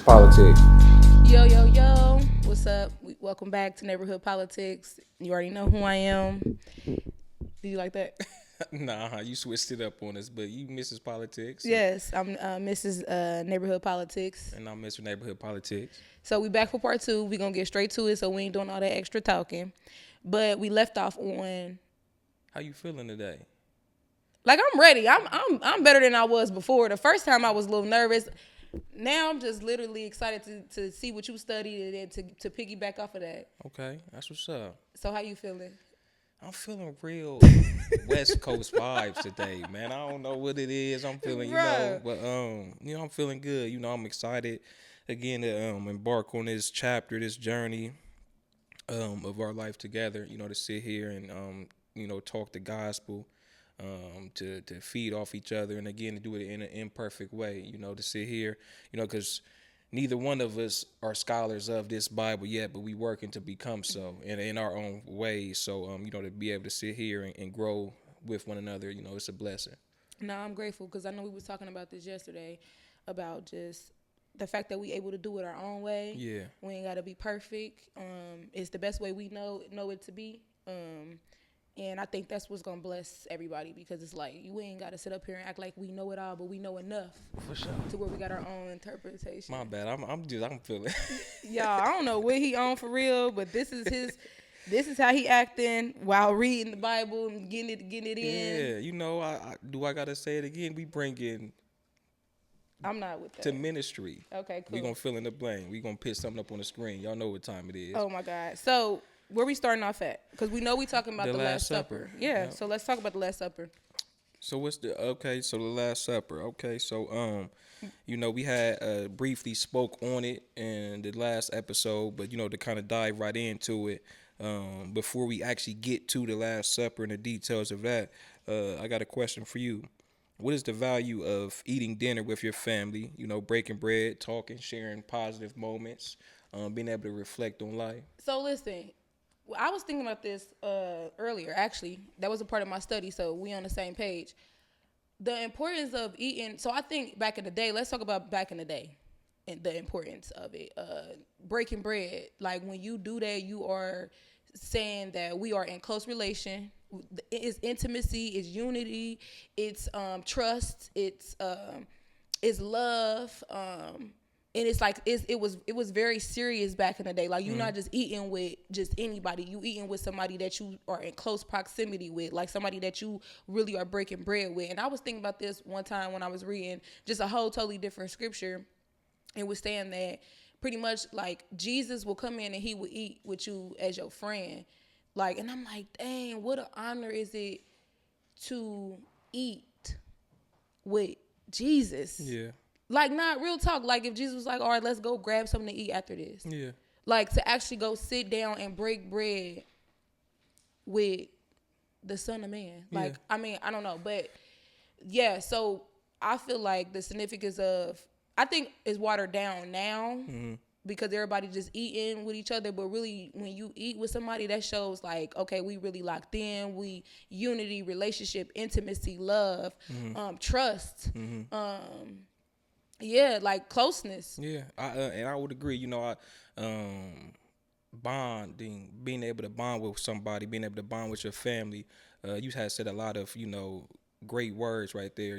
Mrs. Politicz. Yo, yo, yo. What's up? Welcome back to Neighborhood Politics. You already know who I am. Do you like that? Nah, you switched it up on us, but you Mrs. Politicz. Yes, I'm Mrs. Neighborhood Politics. And I'm Mr. Neighborhood Politicz. So we back for part 2. We're going to get straight to it so we ain't doing all that extra talking. But we left off on... How you feeling today? Like, I'm ready. I'm better than I was before. The first time I was a little nervous. Now I'm just literally excited to see what you studied and to piggyback off of that. Okay, that's what's up. So how you feeling? I'm feeling real West Coast vibes today, man. I don't know what it is. I'm feeling, but I'm feeling good. I'm excited again to embark on this chapter, this journey of our life together. To sit here and talk the gospel. To feed off each other, and again to do it in an imperfect way, to sit here, because neither one of us are scholars of this Bible yet, but we working to become so in our own ways. So to be able to sit here and grow with one another, it's a blessing. No, I'm grateful because I know we was talking about this yesterday about just the fact that we able to do it our own way. Yeah, we ain't got to be perfect. It's the best way we know it to be. And I think that's what's gonna bless everybody because it's like we ain't gotta sit up here and act like we know it all, but we know enough for sure to where we got our own interpretation. My bad. I'm feeling. Y'all, I don't know what he on for real, but this is how he acting while reading the Bible and getting it in. Yeah, I gotta say it again? We bring in. I'm not with that. To ministry. Okay, cool. We gonna fill in the blank. We gonna put something up on the screen. Y'all know what time it is. Oh my God. So. Where we starting off at? Because we know we talking about the Last Supper. Yeah, so let's talk about the Last Supper. So the Last Supper. Okay, so we had briefly spoke on it in the last episode, but to kind of dive right into it, before we actually get to the Last Supper and the details of that, I got a question for you. What is the value of eating dinner with your family? Breaking bread, talking, sharing positive moments, being able to reflect on life. So listen. I was thinking about this earlier, actually. That was a part of my study, so we on the same page. The importance of eating. So I think back in the day, let's talk about back in the day and the importance of it. Breaking bread. Like when you do that, you are saying that we are in close relation. It's intimacy, it's unity, it's trust, it's love, and it's like it was very serious back in the day. Like you're not just eating with just anybody. You eating with somebody that you are in close proximity with, like somebody that you really are breaking bread with. And I was thinking about this one time when I was reading just a whole totally different scripture. It was saying that pretty much like Jesus will come in and he will eat with you as your friend. Like, and I'm like, dang, what an honor is it to eat with Jesus? Yeah. Like, not real talk. Like, if Jesus was like, all right, let's go grab something to eat after this. Yeah. Like, to actually go sit down and break bread with the Son of Man. Like, yeah. I mean, I don't know. But, yeah, so I feel like the significance of, I think it's watered down now because everybody just eating with each other. But really, when you eat with somebody, that shows, like, okay, we really locked in. We unity, relationship, intimacy, love, trust, yeah, like closeness. Yeah, I would agree. Bonding, being able to bond with somebody, being able to bond with your family. You had said a lot of great words right there.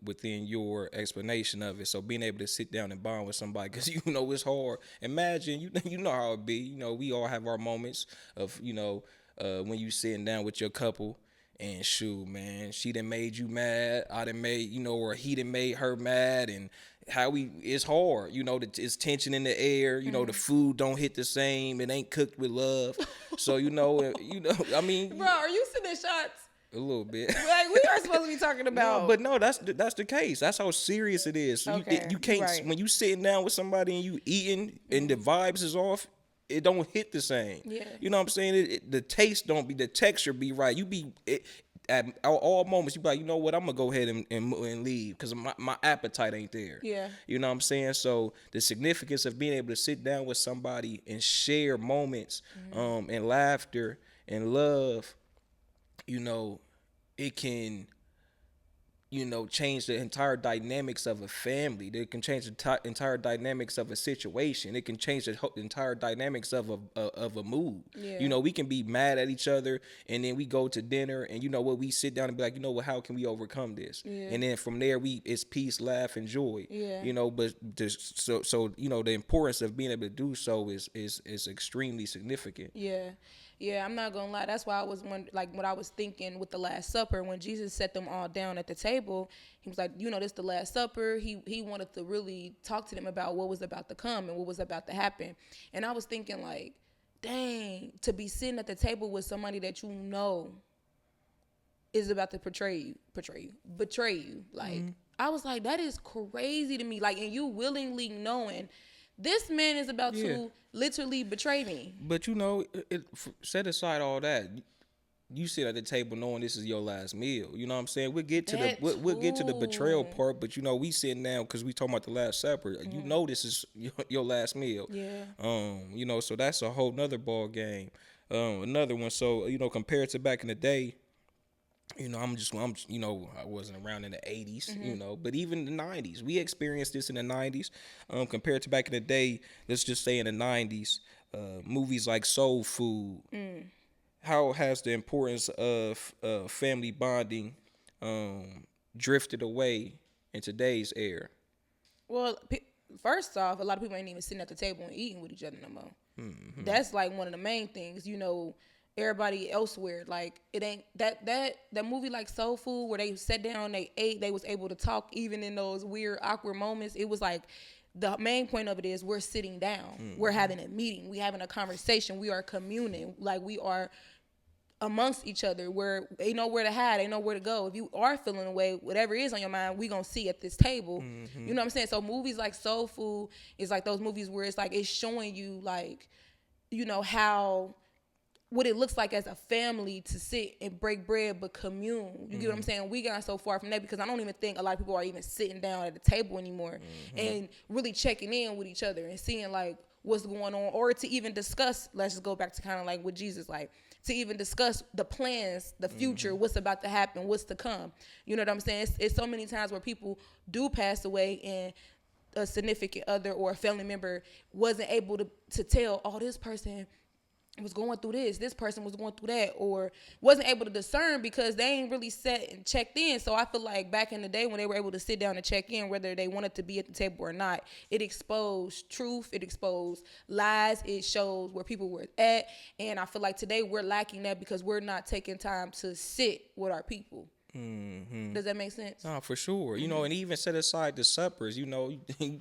Within your explanation of it. So being able to sit down and bond with somebody, because it's hard. Imagine you know how it be. We all have our moments of when you sitting down with your couple. And shoot, man, she done made you mad. I done made, or he done made her mad. And it's hard. It's tension in the air. The food don't hit the same. It ain't cooked with love. So, I mean. Bro, are you sending shots? A little bit. Like, we are supposed to be talking about. No, that's the case. That's how serious it is. So okay, you can't, right. When you sitting down with somebody and you eating and the vibes is off, it don't hit the same. Yeah. You know what I'm saying? The taste don't be, the texture be right. You be, at all moments, you be like, you know what, I'm going to go ahead and leave because my appetite ain't there. Yeah. You know what I'm saying? So the significance of being able to sit down with somebody and share moments and laughter and love, it can change the entire dynamics of a family. It can change the entire dynamics of a situation. It can change the entire dynamics of a mood. Yeah. We can be mad at each other, and then we go to dinner, and we sit down and be like, how can we overcome this? Yeah. And then from there, it's peace, laugh, and joy. Yeah. But the importance of being able to do so is extremely significant. Yeah. Yeah, I'm not gonna lie. That's why I was what I was thinking with the Last Supper, when Jesus set them all down at the table. He was like, this the Last Supper. He wanted to really talk to them about what was about to come and what was about to happen. And I was thinking, like, dang, to be sitting at the table with somebody that is about to betray you. Like, I was like, that is crazy to me. Like, and you willingly knowing this man is about to literally betray me. But set aside all that. You sit at the table knowing this is your last meal. You know what I'm saying? We'll get to the betrayal part, but we sitting down because we talking about the Last Supper. This is your last meal. Yeah. So that's a whole nother ball game. Another one. So compared to back in the day. I wasn't around in the 80s, but even the 90s, we experienced this in the 90s. Compared to back in the day, let's just say in the 90s, movies like Soul Food. How has the importance of family bonding drifted away in today's era? Well, first off, a lot of people ain't even sitting at the table and eating with each other no more. That's like one of the main things, everybody elsewhere, like, it ain't that movie like Soul Food, where they sat down, they ate, they was able to talk even in those weird awkward moments. It was like, the main point of it is we're sitting down, we're having a meeting, we having a conversation, we are communing, like, we are amongst each other, where they know where to hide, they know where to go. If you are feeling away, whatever is on your mind, we gonna see at this table. You know what I'm saying? So movies like Soul Food is like those movies where it's like, it's showing you, like, how what it looks like as a family to sit and break bread but commune. You get what I'm saying? We got so far from that because I don't even think a lot of people are even sitting down at the table anymore and really checking in with each other and seeing, like, what's going on, or to even discuss, let's just go back to kind of like with Jesus, like, to even discuss the plans, the future, what's about to happen, what's to come. You know what I'm saying? It's so many times where people do pass away and a significant other or a family member wasn't able to tell, this person was going through this person was going through that, or wasn't able to discern because they ain't really sat and checked in. So I feel like back in the day when they were able to sit down and check in, whether they wanted to be at the table or not, it exposed truth, it exposed lies, it shows where people were at. And I feel like today we're lacking that because we're not taking time to sit with our people. Does that make sense? No, for sure. And even set aside the suppers, you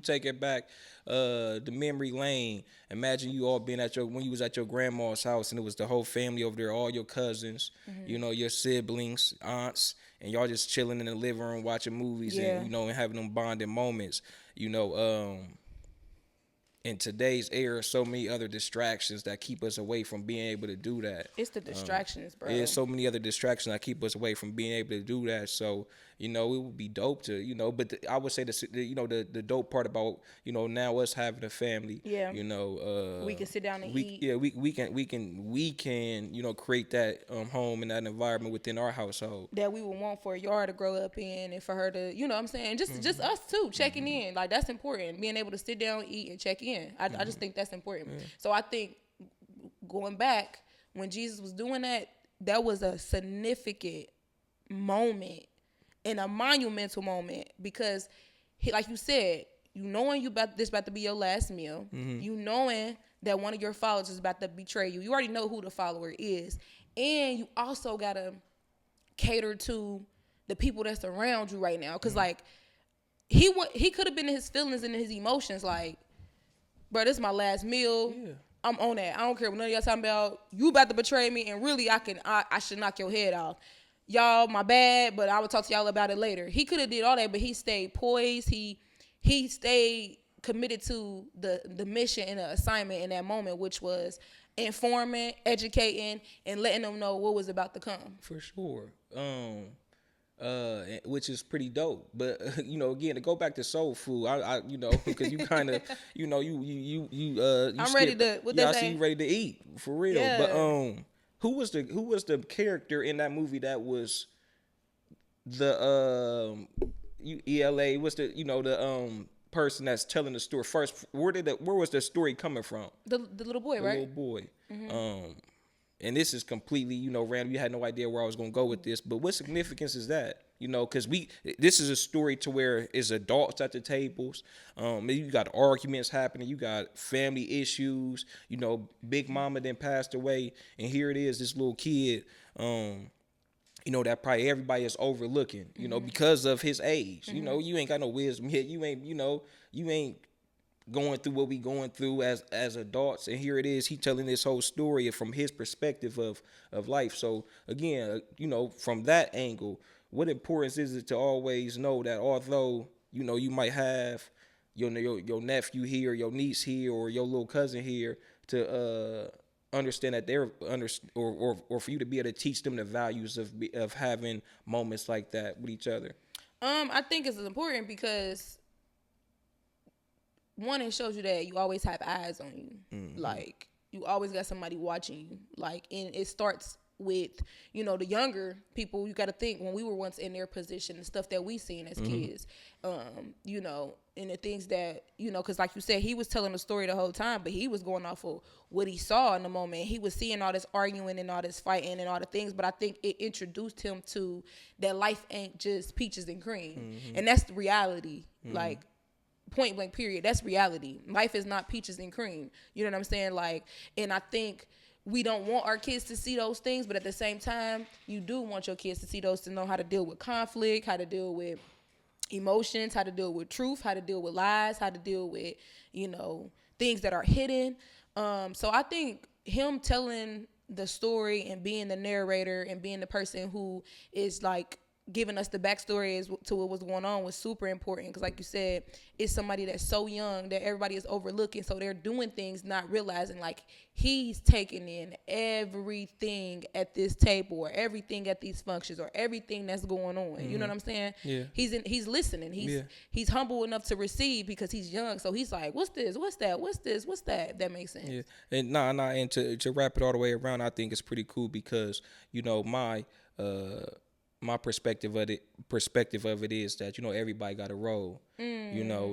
take it back, the memory lane. Imagine you all being when you was at your grandma's house and it was the whole family over there, all your cousins, your siblings, aunts, and y'all just chilling in the living room watching movies and, and having them bonding moments, in today's era, so many other distractions that keep us away from being able to do that. It's the distractions, bro. There's so many other distractions that keep us away from being able to do that. So, it would be dope to, but I would say the dope part about, now us having a family, we can sit down and eat. Yeah, we can, create that home and that environment within our household that we would want for Yara to grow up in, and for her to, what I'm saying, just us too, checking in. Like, that's important. Being able to sit down, eat, and check in. I just think that's important. So I think going back, when Jesus was doing that, that was a significant moment and a monumental moment, because like you said, knowing about to be your last meal, you knowing that one of your followers is about to betray you. You already know who the follower is, and you also gotta cater to the people that's around you right now, because like he could have been in his feelings and his emotions, like, bro, this is my last meal. Yeah. I'm on that. I don't care what none of y'all talking about. You about to betray me, and really, I should knock your head off. Y'all, my bad, but I will talk to y'all about it later. He could have did all that, but he stayed poised. He stayed committed to the mission and the assignment in that moment, which was informing, educating, and letting them know what was about to come. For sure. Which is pretty dope, but again, to go back to Soul Food, I because you kind of, I'm ready to. What I see you ready to eat for real. Yeah. But who was the character in that movie that was the ELA, what's the the person that's telling the story first? Where was the story coming from? The little boy, right? The little boy. Mm-hmm. And this is completely, random. You had no idea where I was going to go with this, but what significance is that? Because this is a story to where it's adults at the tables. You got arguments happening. You got family issues. Big mama then passed away, and here it is, this little kid. That probably everybody is overlooking. Because of his age. You ain't got no wisdom yet. You ain't going through what we going through as adults, and here it is, he telling this whole story from his perspective of life. So again, from that angle, what importance is it to always know that although you might have your nephew here, your niece here, or your little cousin here, to understand that they're or for you to be able to teach them the values of having moments like that with each other. I think it's important because one, it shows you that you always have eyes on you. Mm-hmm. Like, you always got somebody watching you. Like, and it starts with, the younger people. You got to think, when we were once in their position, the stuff that we seen as kids, and the things that, because like you said, he was telling the story the whole time, but he was going off of what he saw in the moment. He was seeing all this arguing and all this fighting and all the things, but I think it introduced him to that life ain't just peaches and cream. Mm-hmm. And that's the reality. Mm-hmm. Like, point blank period. That's reality. Life is not peaches and cream. You know what I'm saying? Like, and I think we don't want our kids to see those things, but at the same time, you do want your kids to see those, to know how to deal with conflict, how to deal with emotions, how to deal with truth, how to deal with lies, how to deal with, things that are hidden. So I think him telling the story and being the narrator and being the person who is like giving us the backstory as to what was going on was super important, because like you said, it's somebody that's so young that everybody is overlooking, so they're doing things not realizing like he's taking in everything at this table, or everything at these functions, or everything that's going on. Mm-hmm. You know what I'm saying? Yeah. He's listening. He's humble enough to receive because he's young, so he's like, what's this, what's that, what's this, what's that? If that makes sense. Yeah. And and to wrap it all the way around, I think it's pretty cool because my perspective of it is that everybody got a role.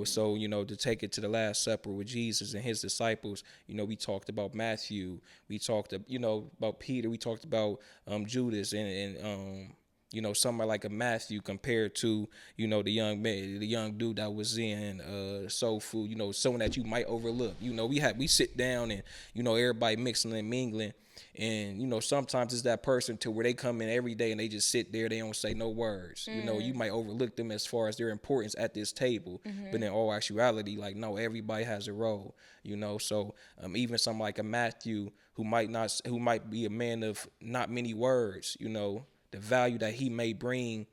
So to take it to the Last Supper with Jesus and his disciples, we talked about Matthew, we talked about Peter, we talked about Judas, and somebody like a Matthew compared to the young dude that was in Soul Food, someone that you might overlook. We sit down and everybody mixing and mingling. And, sometimes it's that person to where they come in every day and they just sit there. They don't say no words. Mm-hmm. You might overlook them as far as their importance at this table. Mm-hmm. But in all actuality, like, no, everybody has a role, So even something like a Matthew who might be a man of not many words, the value that he may bring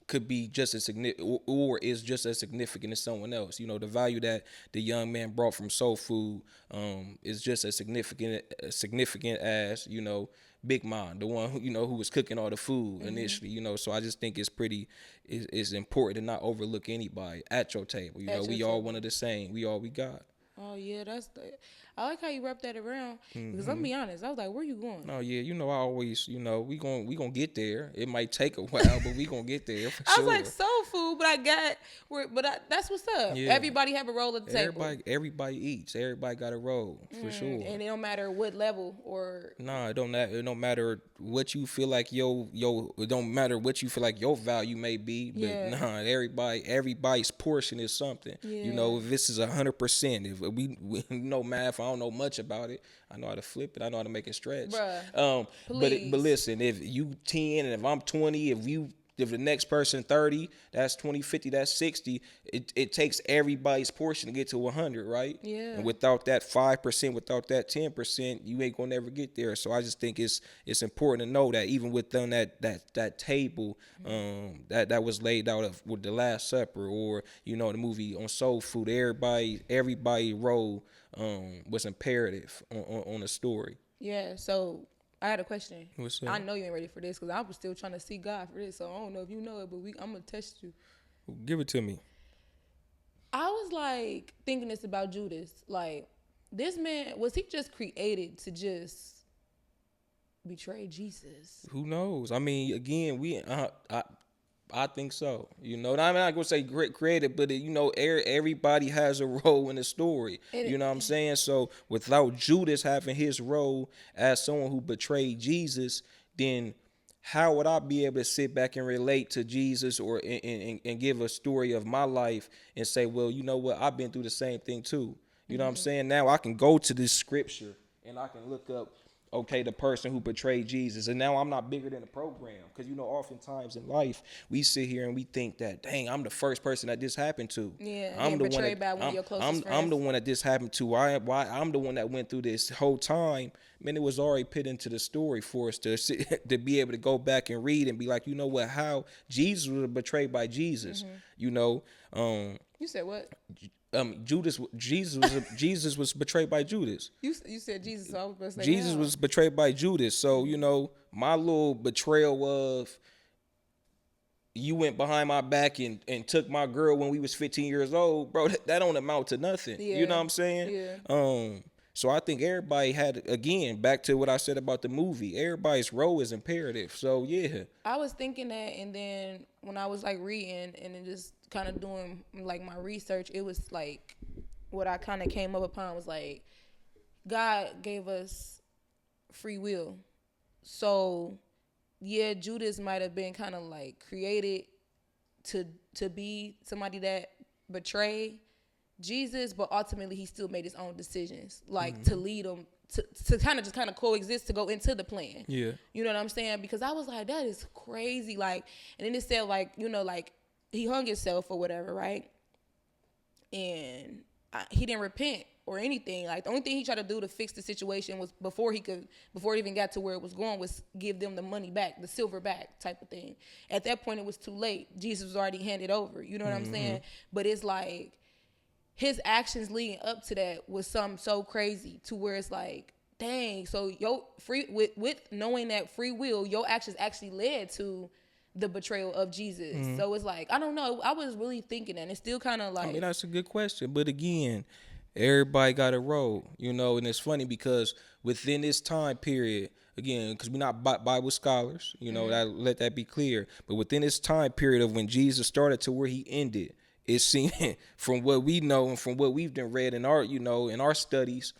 could be just as significant or is just as significant as someone else. The value that the young man brought from Soul Food is just as significant as, Big Mom, the one who was cooking all the food initially, So I just think it's important to not overlook anybody at your table. We all one of the same. We all we got. Oh yeah, I like how you wrap that around, because I'm be honest, I was like, where you going? Oh yeah, I always, we gonna get there. It might take a while, but we gonna get there for sure. I was like, Soul Food, but that's what's up. Yeah. Everybody have a role at the table. Everybody eats. Everybody got a role for sure. And it don't matter what level or. Nah, it don't matter what you feel like it don't matter what you feel like your value may be. But everybody's portion is something. Yeah. If this is 100%, if we know math. I don't know much about it. I know how to flip it. I know how to make it stretch. Bruh, but listen, if you 10 and if I'm 20, if the next person 30, that's 20, 50, that's 60. It takes everybody's portion to get to 100, right? Yeah. And without that 5%, without that 10%, you ain't gonna never get there. So I just think it's important to know that even within that table that was laid out with the Last Supper, or the movie on Soul Food, everybody role was imperative on the story. Yeah. So I had a question. What's up? I know you ain't ready for this because I was still trying to see God for this, so I don't know if you know it, but I'm gonna test you. Give it to me. I was like thinking this about Judas. Like, this man, was he just created to just betray Jesus? Who knows? I mean, again, I think so. You know, I'm not gonna say creative, but everybody has a role in the story. You know what I'm saying? So without Judas having his role as someone who betrayed Jesus, then how would I be able to sit back and relate to Jesus or and give a story of my life and say, well, you know what, I've been through the same thing too. You know what I'm saying? Now I can go to this scripture and I can look up, okay, the person who betrayed Jesus. And now I'm not bigger than the program. Because, oftentimes in life, we sit here and we think that, dang, I'm the first person that this happened to. Yeah, I'm the one betrayed by one of your closest friends. I'm the one that this happened to. Why I'm the one that went through this whole time. Man, it was already put into the story for us to to be able to go back and read and be like, you know what, how Jesus was betrayed by Jesus. You said what? Jesus was betrayed by Judas. You said Jesus, so I was going to say Jesus was betrayed by Judas. So, my little betrayal of you went behind my back and took my girl when we was 15 years old, bro, that don't amount to nothing. Yeah. You know what I'm saying? Yeah. So I think everybody had, again, back to what I said about the movie, everybody's role is imperative. So, yeah. I was thinking that, and then when I was, like, reading and then just kind of doing, like, my research, it was, like, what I kind of came up upon was, like, God gave us free will. So, yeah, Judas might have been kind of, like, created to be somebody that betrayed Jesus, but ultimately he still made his own decisions, like to lead them to kind of coexist, to go into the plan. Yeah. You know what I'm saying? Because I was like, that is crazy. Like, and then it said, like, like he hung himself or whatever, right? And he didn't repent or anything. Like, the only thing he tried to do to fix the situation was before it even got to where it was going, was give them the money back, the silver back type of thing. At that point, it was too late. Jesus was already handed over. You know what I'm saying? But it's like, his actions leading up to that was something so crazy, to where it's like, dang, so with knowing that free will, your actions actually led to the betrayal of Jesus. So it's like, I don't know. I was really thinking that. And it's still kind of like, I mean, that's a good question. But again, everybody got a role, and it's funny because within this time period, again, because we're not Bible scholars, let that be clear. But within this time period of when Jesus started to where he ended, it seems, from what we know and from what we've done read in our, in our studies,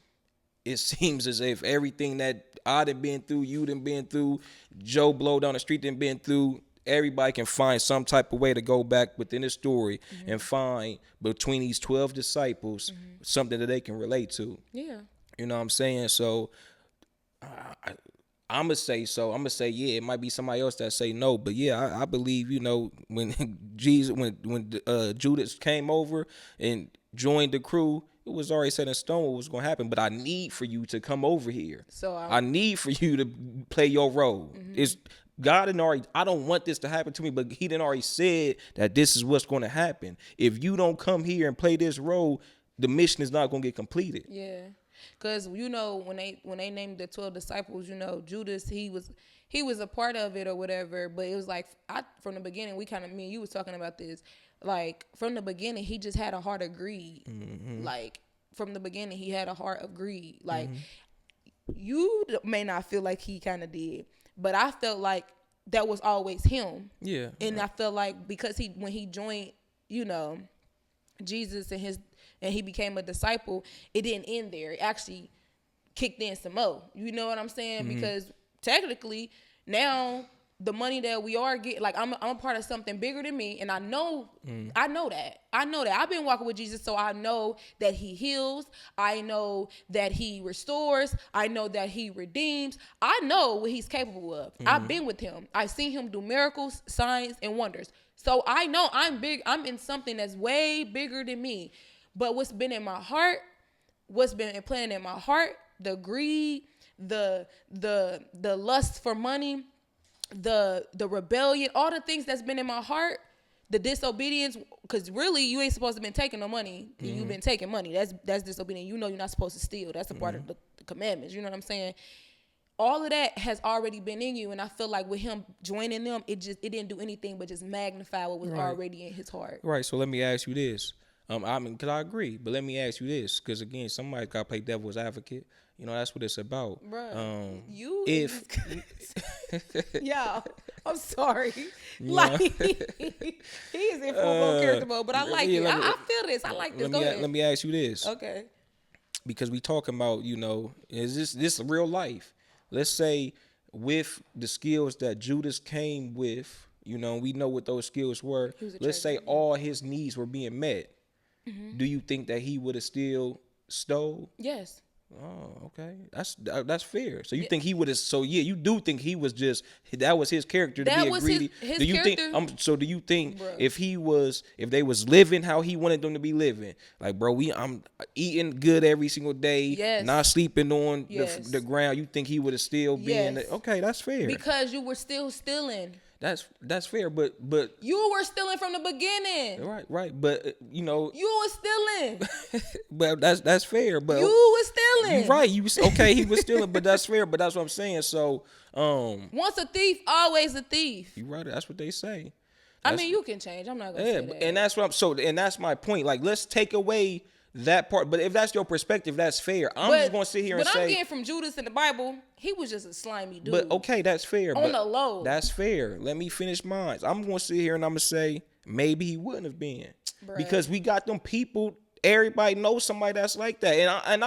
it seems as if everything that I done been through, you done been through, Joe Blow down the street done been through, everybody can find some type of way to go back within the story and find between these 12 disciples something that they can relate to. Yeah. You know what I'm saying? So I'm going to say so. I'm going to say, yeah, it might be somebody else that say no. But, yeah, I believe, when Jesus, when Judas came over and joined the crew, it was already set in stone what was going to happen. But I need for you to come over here. So I need for you to play your role. It's God had already, I don't want this to happen to me, but he done already said that this is what's going to happen. If you don't come here and play this role, the mission is not going to get completed. Yeah. Because, when they named the 12 disciples, Judas, he was a part of it or whatever. But it was like, from the beginning, me and you was talking about this. Like, from the beginning, he just had a heart of greed. Like, from the beginning, he had a heart of greed. Like, you may not feel like he kind of did, but I felt like that was always him. Yeah. And I felt like because when he joined, Jesus and he became a disciple, it didn't end there. It actually kicked in some more. You know what I'm saying? Because technically now the money that we are getting, like I'm a part of something bigger than me, and I know that. I've been walking with Jesus, so I know that he heals. I know that he restores. I know that he redeems. I know what he's capable of. I've been with him. I've seen him do miracles, signs, and wonders. So I know I'm big. I'm in something that's way bigger than me. But what's been in my heart, what's been implanted in my heart, the greed, the lust for money, the rebellion, all the things that's been in my heart, the disobedience, because really you ain't supposed to been taking no money. You've been taking money. That's disobedient. You're not supposed to steal. That's a part of the commandments. You know what I'm saying? All of that has already been in you, and I feel like with him joining them, it didn't do anything but just magnify what was already in his heart. Right. So let me ask you this. I mean, because I agree. But let me ask you this, because again, somebody's got to play devil's advocate. You know, that's what it's about. Bruh, yeah, I'm sorry. Like, he's in full character mode, but I like it. I feel this. I like this. Go ahead. Let me ask you this. Okay. Because we talking about, you know, is this real life? Let's say with the skills that Judas came with, you know, we know what those skills were. Let's say all his needs were being met. Mm-hmm. Do you think that he would have still stole? Yes. Oh, okay. That's fair. So you think he would have? So yeah, you do think he was just that was his character to be a greedy? His do you character? think? So do you think if they was living how he wanted them to be living, like bro, I'm eating good every single day, yes, not sleeping on the ground, you think he would have still been? Okay, that's fair. Because you were still stealing. That's fair, but you were stealing from the beginning. Right. But you know you were stealing. But that's fair. But you were stealing. You're right. He was stealing, but that's fair. But that's what I'm saying. So once a thief, always a thief. You're right. That's what they say. I mean, you can change. I'm not gonna say that. And that's what and that's my point. Like, let's take away that part. But if that's your perspective, that's fair. I'm just gonna sit here and say. But I'm getting from Judas in the Bible, he was just a slimy dude. But okay, that's fair. On the low. That's fair. Let me finish mine. I'm gonna sit here and I'm gonna say maybe he wouldn't have been. Bruh. Because we got them people. Everybody knows somebody that's like that. And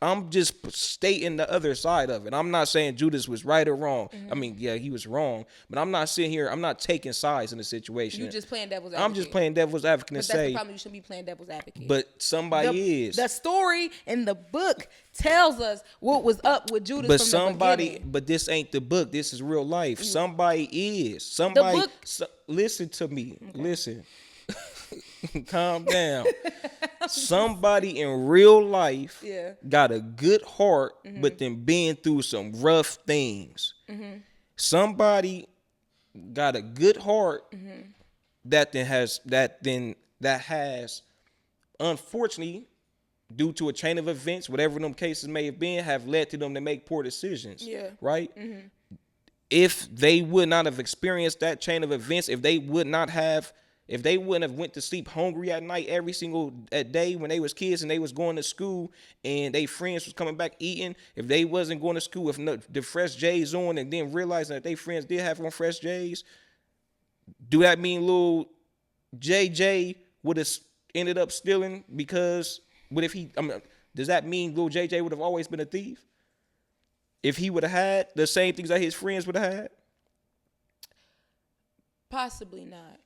I'm just stating the other side of it. I'm not saying Judas was right or wrong. Mm-hmm. I mean, yeah, he was wrong. But I'm not sitting here, I'm not taking sides in the situation. You're just playing devil's advocate. I'm just playing devil's advocate and that's the problem. You shouldn't be playing devil's advocate. But somebody is. The story in the book tells us what was up with Judas from the beginning. But this ain't the book. This is real life. Somebody is. Somebody. The book, listen to me. Okay. Listen. Calm down. Somebody in real life got a good heart, but then been through some rough things. Mm-hmm. Somebody got a good heart that has unfortunately, due to a chain of events, whatever them cases may have been, have led to them to make poor decisions. Yeah. Right? Mm-hmm. If they would not have experienced that chain of events, if they wouldn't have went to sleep hungry at night every single day when they was kids and they was going to school and they friends was coming back eating, if they wasn't going to school with the fresh J's on and then realizing that they friends did have on fresh J's, do that mean little JJ would have ended up stealing? Because does that mean little JJ would have always been a thief? If he would have had the same things that his friends would have had? Possibly not.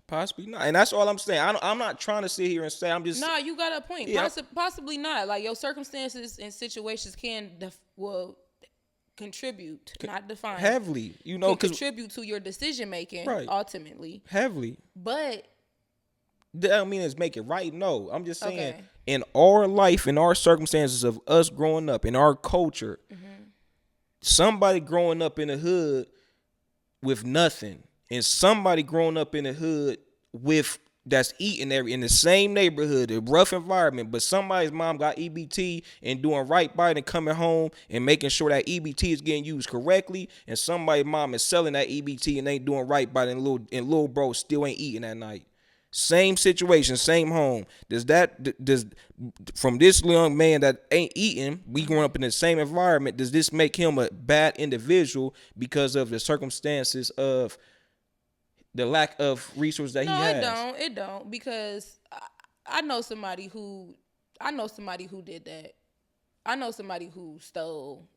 And that's all I'm saying. I'm not trying to sit here and say I'm just. Nah, you got a point. Yeah. Possibly not. Like, your circumstances and situations can contribute, not define. Heavily, you know, contribute to your decision making. Right. Ultimately. Heavily. But that don't mean it's make it right. No, I'm just saying in our life, in our circumstances of us growing up, in our culture, somebody growing up in the hood with nothing. And somebody growing up in the hood that's eating in the same neighborhood, a rough environment, but somebody's mom got EBT and doing right by it and coming home and making sure that EBT is getting used correctly, and somebody's mom is selling that EBT and ain't doing right by it, and little bro still ain't eating that night. Same situation, same home. Does from this young man that ain't eating, we growing up in the same environment, does this make him a bad individual because of the circumstances of the lack of resources that he has? No, it don't. Because I know somebody who did that. I know somebody who stole.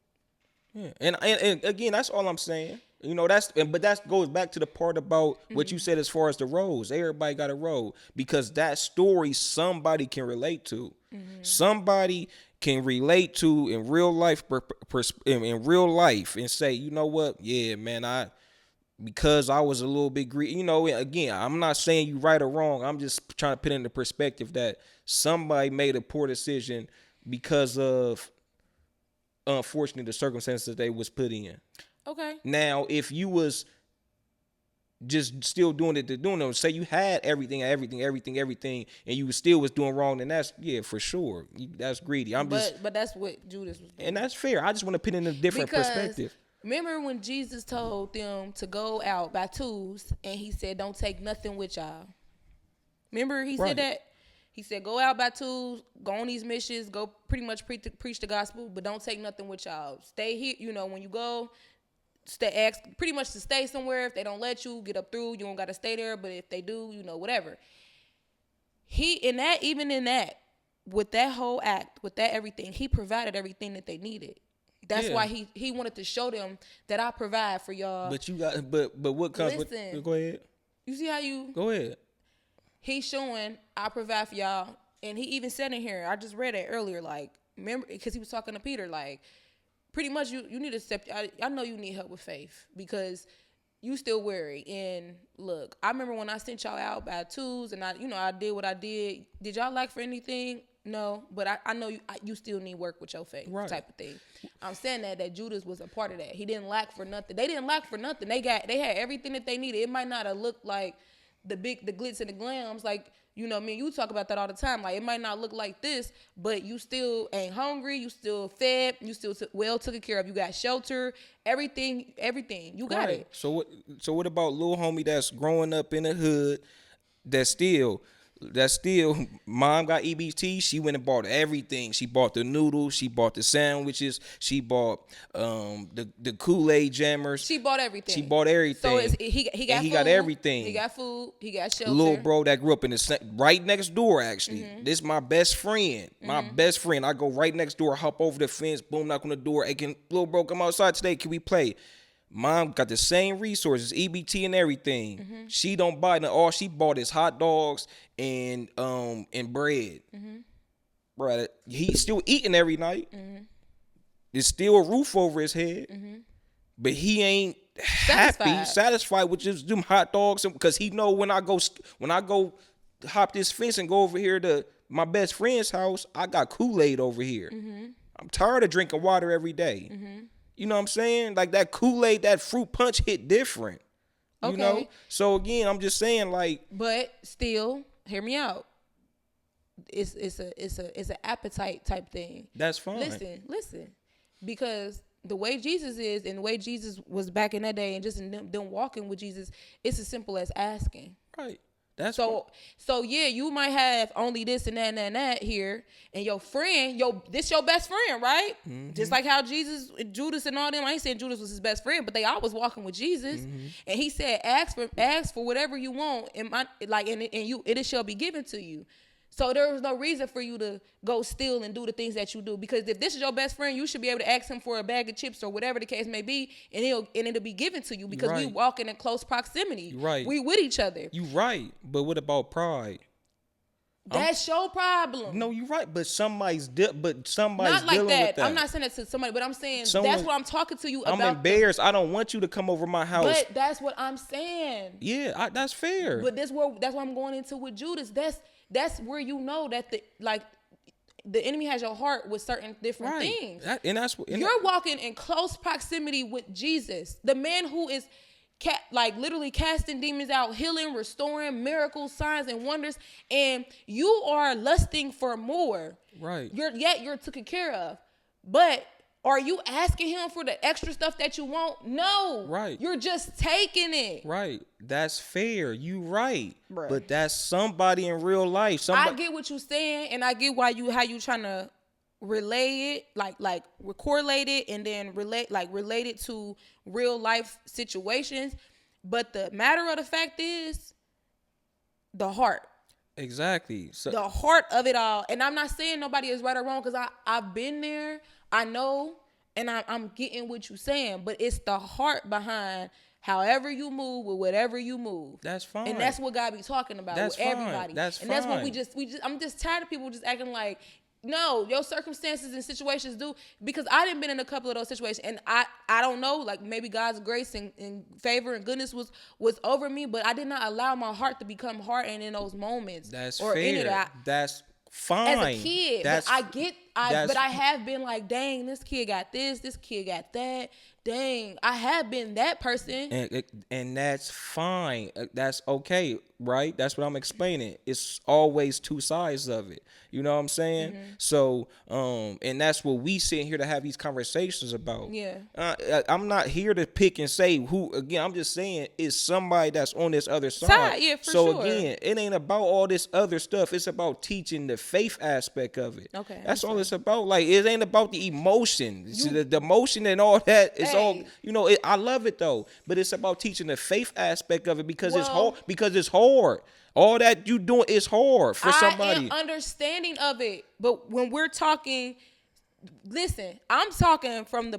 Yeah, and again, that's all I'm saying. You know, but that goes back to the part about what you said as far as the roles. Everybody got a role, because that story somebody can relate to. Mm-hmm. Somebody can relate to in real life, and say, you know what? Yeah, man, because I was a little bit greedy. You know, again, I'm not saying you right or wrong. I'm just trying to put in the perspective that somebody made a poor decision because of, unfortunately, the circumstances that they was put in. Okay. Now, if you was just still doing it, say you had everything, and you still was doing wrong, then that's, for sure. That's greedy. But that's what Judas was doing. And that's fair. I just want to put in a different perspective. Remember when Jesus told them to go out by twos and he said, don't take nothing with y'all? Remember he said that? He said, go out by twos, go on these missions, go pretty much preach the gospel, but don't take nothing with y'all. Stay here, you know, when you go, ask pretty much to stay somewhere. If they don't let you get up through, you don't got to stay there. But if they do, you know, whatever. Even in that, with that whole act, with that everything, he provided everything that they needed. That's why he wanted to show them that I provide for y'all. But you got, but what comes with? Go ahead. You see how you go ahead. He's showing I provide for y'all, and he even said in here, I just read it earlier, like, remember, because he was talking to Peter, like, pretty much you need to step. I know you need help with faith because you still worry. And look, I remember when I sent y'all out by twos, and I did what I did. Did y'all lack for anything? No, but I know you still need work with your faith, right, type of thing. I'm saying that Judas was a part of that. He didn't lack for nothing. They didn't lack for nothing. They had everything that they needed. It might not have looked like the glitz and the glams, like, you know, me and you talk about that all the time. Like, it might not look like this, but you still ain't hungry. You still fed. You still well taken care of. You got shelter. Everything. You got it. So what about little homie that's growing up in the hood? That's still mom got EBT. She went and bought everything. She bought the noodles. She bought the sandwiches. She bought the Kool-Aid jammers. She bought everything. So he got everything. He got food. He got shelter. Little bro that grew up in the right next door, actually. Mm-hmm. This my best friend. Best friend. I go right next door, hop over the fence, boom, knock on the door. Hey, little bro, come outside today. Can we play? Mom got the same resources, EBT and everything. Mm-hmm. She don't buy nothing. All she bought is hot dogs and bread. Mm-hmm. Right, he's still eating every night. Mm-hmm. There's still a roof over his head, but he ain't satisfied with just them hot dogs, because he know when I go hop this fence and go over here to my best friend's house, I got Kool-Aid over here. Mm-hmm. I'm tired of drinking water every day. Mm-hmm. You know what I'm saying? Like, that Kool-Aid, that fruit punch hit different. You know? So again, I'm just saying, like, but still, hear me out. It's an appetite type thing. That's fine. Listen. Because the way Jesus is and the way Jesus was back in that day, and just in them walking with Jesus, it's as simple as asking. Right. So yeah, you might have only this and that and that here, and your friend, this your best friend, right? Mm-hmm. Just like how Judas and all them. I ain't saying Judas was his best friend, but they all was walking with Jesus, and he said, "Ask for whatever you want, and it shall be given to you." So there was no reason for you to go steal and do the things that you do, because if this is your best friend, you should be able to ask him for a bag of chips or whatever the case may be, and it'll be given to you, because we walking in close proximity. Right. We with each other. You right. But what about pride? That's your problem. No, you're right. But somebody's not like dealing with that. I'm not saying that to somebody, but I'm saying that's what I'm talking to you about. I'm embarrassed. I don't want you to come over my house. But that's what I'm saying. Yeah, that's fair. But that's what I'm going into with Judas. That's where you know that the enemy has your heart with certain different things. You're walking in close proximity with Jesus, the man who is literally casting demons out, healing, restoring, miracles, signs, and wonders, and you are lusting for more. Right. You're taken care of, but are you asking him for the extra stuff that you want? No. Right. You're just taking it. Right. That's fair. You right. Bruh. But that's somebody in real life. I get what you're saying, and I get how you trying to relay it, like correlate it, and then relate it to real life situations. But the matter of the fact is the heart. Exactly. So the heart of it all. And I'm not saying nobody is right or wrong, because I've been there. I know, and I'm getting what you're saying, but it's the heart behind however you move with whatever you move. That's fine. And that's what God be talking about with everybody. That's fine. And that's what I'm just tired of people just acting like, no, your circumstances and situations do, because I done been in a couple of those situations, and I don't know, like, maybe God's grace and favor and goodness was over me, but I did not allow my heart to become hardened in those moments. That's fair. That's fine. As a kid, but I have been like, dang, this kid got this kid got that, dang, I have been that person. And that's fine. That's okay, right? That's what I'm explaining. It's always two sides of it. You know what I'm saying? So, and that's what we sit here to have these conversations about. Yeah. I'm not here to pick and say who. Again, I'm just saying it's somebody that's on this other side. Yeah, for so sure. Again, it ain't about all this other stuff. It's about teaching the faith aspect of it. Okay. That's all it's about. Like, it ain't about the emotion. The emotion and all that. It's all, you know. I love it though, but it's about teaching the faith aspect of it because it's hard. Because it's hard. All that you doing is hard for somebody. I am understanding of it, but when we're talking, listen, I'm talking from the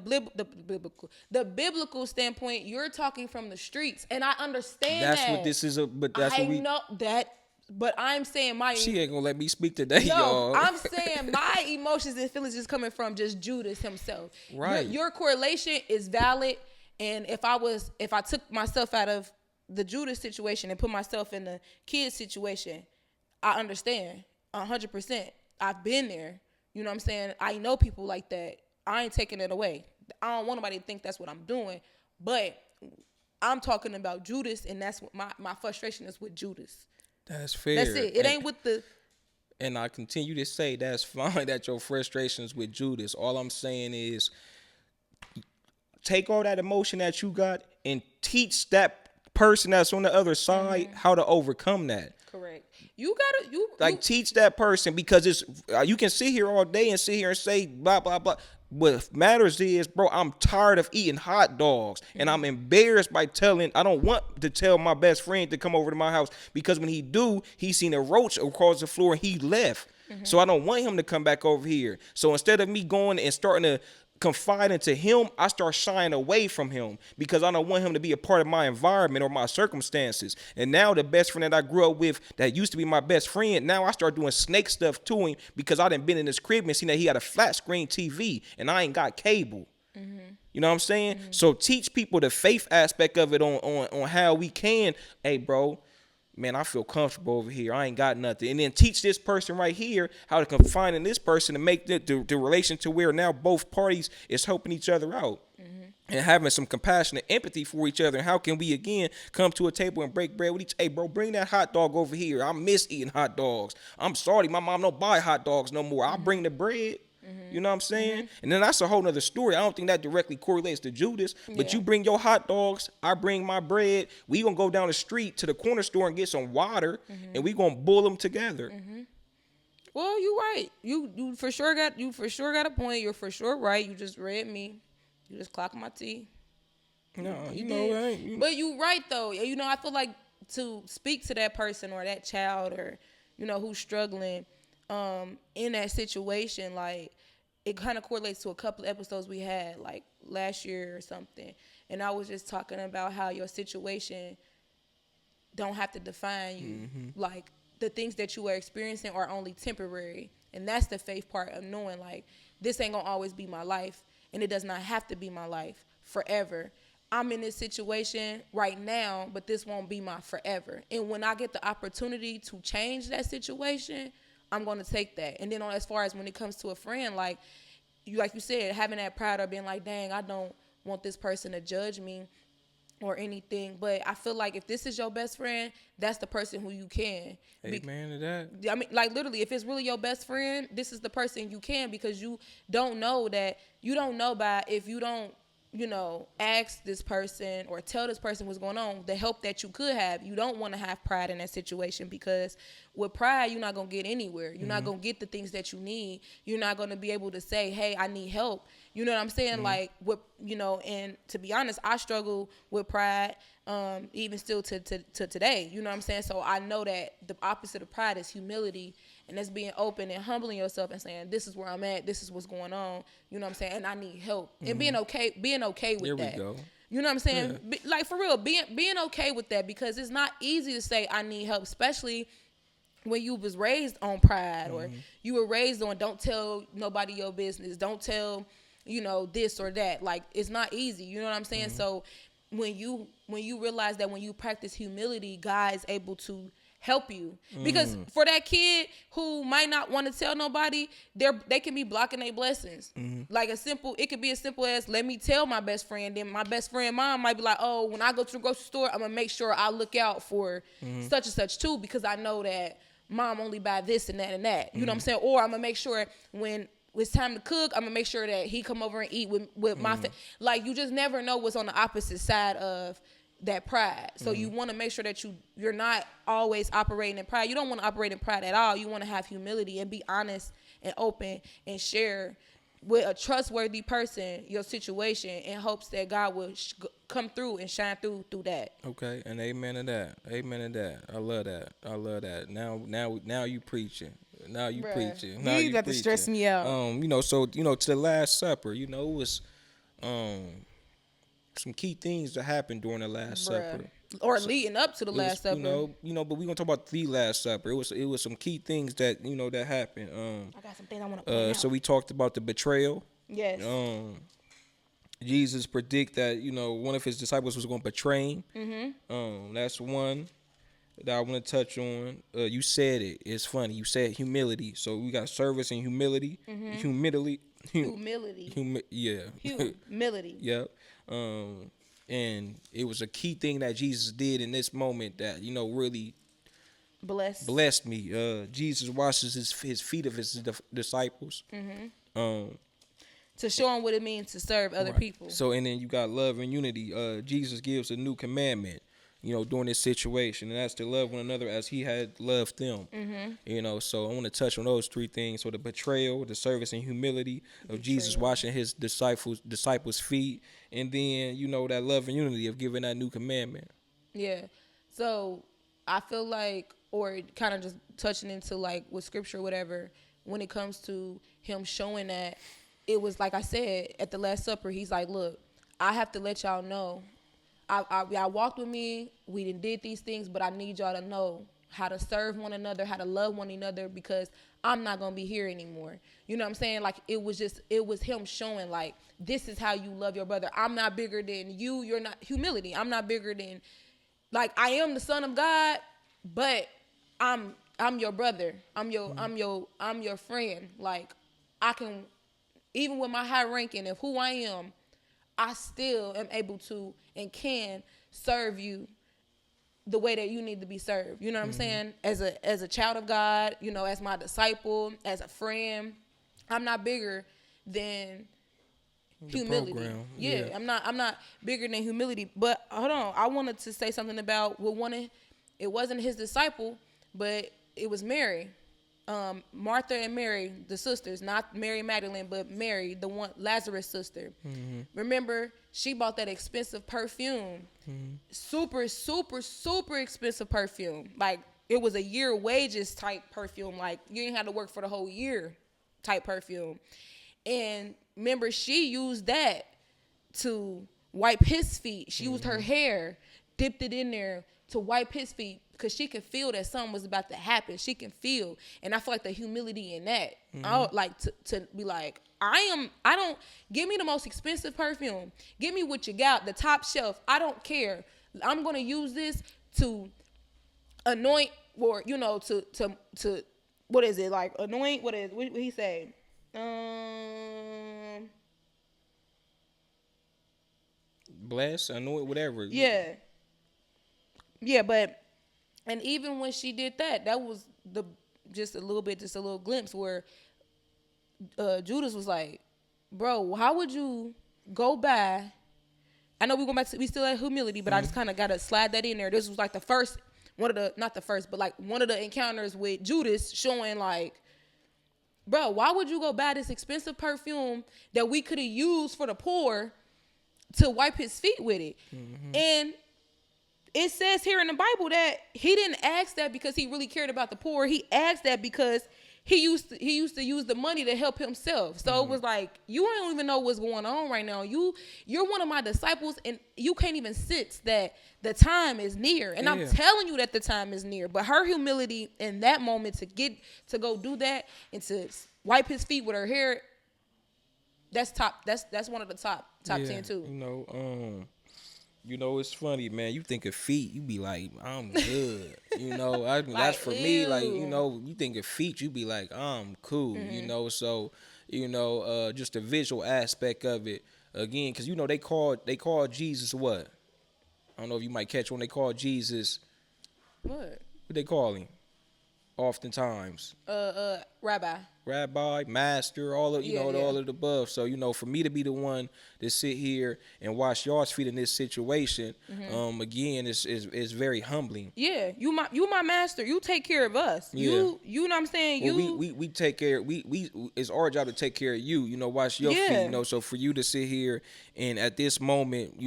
biblical standpoint. You're talking from the streets, and I understand that's what this is. But that's what we know that. But I'm saying she ain't gonna let me speak today, y'all. I'm saying my emotions and feelings is coming from just Judas himself. Right. Your correlation is valid, and if I took myself out of the Judas situation and put myself in the kid situation, I understand 100%. I've been there. You know what I'm saying? I know people like that. I ain't taking it away. I don't want nobody to think that's what I'm doing, but I'm talking about Judas, and that's what my frustration is with Judas. That's fair. That's it. It ain't with the. And I continue to say that's fine that your frustrations with Judas. All I'm saying is take all that emotion that you got and teach that person that's on the other side how to overcome that. Correct. You gotta teach that person, because it's you can sit here all day and sit here and say blah blah blah. What matters is, bro, I'm tired of eating hot dogs, and I'm embarrassed by I don't want to tell my best friend to come over to my house, because when he seen a roach across the floor and he left. So I don't want him to come back over here. So instead of me going and starting to confide into him, I start shying away from him because I don't want him to be a part of my environment or my circumstances. And now the best friend that I grew up with that used to be my best friend, now I start doing snake stuff to him because I done been in his crib and seen that he had a flat screen TV and I ain't got cable. You know what I'm saying? So teach people the faith aspect of it on how we can, hey bro, man, I feel comfortable over here. I ain't got nothing. And then teach this person right here how to confine in this person to make the relation to where now both parties is helping each other out. And having some compassion and empathy for each other. And how can we, again, come to a table and break bread with each other? Hey, bro, bring that hot dog over here. I miss eating hot dogs. I'm sorry, my mom don't buy hot dogs no more. I'll bring the bread. You know what I'm saying? And then that's a whole nother story. I don't think that directly correlates to Judas. But you bring your hot dogs, I bring my bread. We gonna go down the street to the corner store and get some water, and we gonna bull them together. Well, you right. You for sure got a point. You're for sure right. You just read me. You just clocked my T. No, you know right. But you right though. You know, I feel like to speak to that person or that child or who's struggling in that situation, like it kind of correlates to a couple of episodes we had like last year or something, and I was just talking about how your situation don't have to define you. Like the things that you are experiencing are only temporary, and that's the faith part of knowing like this ain't gonna always be my life, and it does not have to be my life forever. I'm in this situation right now, but this won't be my forever, and when I get the opportunity to change that situation, I'm going to take that. And then as far as when it comes to a friend, like you said, having that pride of being like, dang, I don't want this person to judge me or anything. But I feel like if this is your best friend, that's the person who you can. Amen to that. I mean, like literally, if it's really your best friend, this is the person you can, because you don't know by if you don't, ask this person or tell this person what's going on, the help that you could have. You don't want to have pride in that situation, because with pride, you're not going to get anywhere. You're not going to get the things that you need. You're not going to be able to say, hey, I need help. You know what I'm saying? Like, and to be honest, I struggle with pride even still to today. You know what I'm saying? So I know that the opposite of pride is humility, and that's being open and humbling yourself and saying, this is where I'm at, this is what's going on, you know what I'm saying, and I need help. And being okay with there that. We go. You know what I'm saying? Yeah. Like for real, being okay with that, because it's not easy to say I need help, especially when you was raised on pride or you were raised on don't tell nobody your business, don't tell, this or that. Like it's not easy, you know what I'm saying? So when you realize that when you practice humility, God is able to help you. Because for that kid who might not want to tell nobody, they can be blocking their blessings. Like it could be as simple as, let me tell my best friend. Then my best friend mom might be like, oh, when I go to the grocery store, I'm gonna make sure I look out for such and such too, because I know that mom only buy this and that and that. You know what I'm saying? Or I'm gonna make sure when it's time to cook, I'm gonna make sure that he come over and eat with my like, you just never know what's on the opposite side of that pride. So you want to make sure that you're not always operating in pride. You don't want to operate in pride at all. You want to have humility and be honest and open and share with a trustworthy person your situation in hopes that God will come through and shine through that. Okay, and amen to that. Amen to that. I love that. I love that. Now you preaching. Now you preaching. Now you got to stress me out. So to the Last Supper, it was some key things that happened during the Last Supper, or leading up to the Last Supper. But we're gonna talk about the Last Supper. It was some key things that that happened. I got some things I want to point out. So we talked about the betrayal. Yes. Jesus predict that one of his disciples was going to betray him. That's one that I want to touch on. You said it. It's funny. You said humility. So we got service and humility. Humility. Humility. Yep. And it was a key thing that Jesus did in this moment that really blessed me. Jesus washes his feet of his disciples. To show them what it means to serve other people. So and then you got love and unity. Jesus gives a new commandment, during this situation, and that's to love one another as he had loved them. So I want to touch on those three things. So the betrayal, the service and humility of Jesus washing his disciples' feet, and then that love and unity of giving that new commandment. Yeah. So I feel like, or kind of just touching into like with scripture or whatever, when it comes to him showing that, it was like I said at the Last Supper, he's like, look, I have to let y'all know. Y'all walked with me. We did these things, but I need y'all to know how to serve one another, how to love one another, because I'm not going to be here anymore. You know what I'm saying? Like, it was him showing, like, this is how you love your brother. I'm not bigger than you. You're not. Humility. I'm not bigger than, like, I am the son of God, but I'm your brother. I'm your friend. Like, I can, even with my high ranking of who I am, I still am able to and can serve you the way that you need to be served. You know what I'm saying? As a child of God, as my disciple, as a friend, I'm not bigger than humility. Yeah, I'm not bigger than humility. But hold on, I wanted to say something about it wasn't his disciple, but it was Mary. Martha and Mary, the sisters, not Mary Magdalene, but Mary, the one, Lazarus' sister. Remember, she bought that expensive perfume, super, super, super expensive perfume. Like, it was a year wages type perfume. Like, you didn't have to work for the whole year type perfume. And remember, she used that to wipe his feet. She used her hair, dipped it in there to wipe his feet, because she can feel that something was about to happen. She can feel. And I feel like the humility in that. I would like to be like, I don't, give me the most expensive perfume. Give me what you got, the top shelf. I don't care. I'm going to use this to anoint, or, to what is it? Like, anoint, what he say? Bless, anoint, whatever. Yeah. Yeah, but, and even when she did that, that was just a little glimpse where Judas was like, bro, how would you go by? I know we still at humility, but I just kind of got to slide that in there. This was like not the first, but like one of the encounters with Judas showing like, bro, why would you go buy this expensive perfume that we could have used for the poor to wipe his feet with it? And it says here in the Bible that he didn't ask that because he really cared about the poor. He asked that because he used to use the money to help himself. So it was like, you don't even know what's going on right now. You're one of my disciples, and you can't even sense that the time is near. And I'm telling you that the time is near. But her humility in that moment to go do that and to wipe his feet with her hair, that's top. That's one of the top 10 too. You know, it's funny, man. You think of feet, you be like, I'm good. You know, I mean, that's for Like, me. Like, ew. you know, you think of feet, you be like, I'm cool. You know, so just the visual aspect of it again, because you know they called Jesus what? I don't know if you might catch when they call Jesus. What? What they call him? Oftentimes. Rabbi, master, all of Yeah, all of the above. So for me to be the one to sit here and wash y'all's feet in this situation, again, is very humbling. Yeah, you my master. You take care of us. Yeah. You know what I'm saying. Well, we take care. We it's our job to take care of you. Wash your feet. So for you to sit here and at this moment,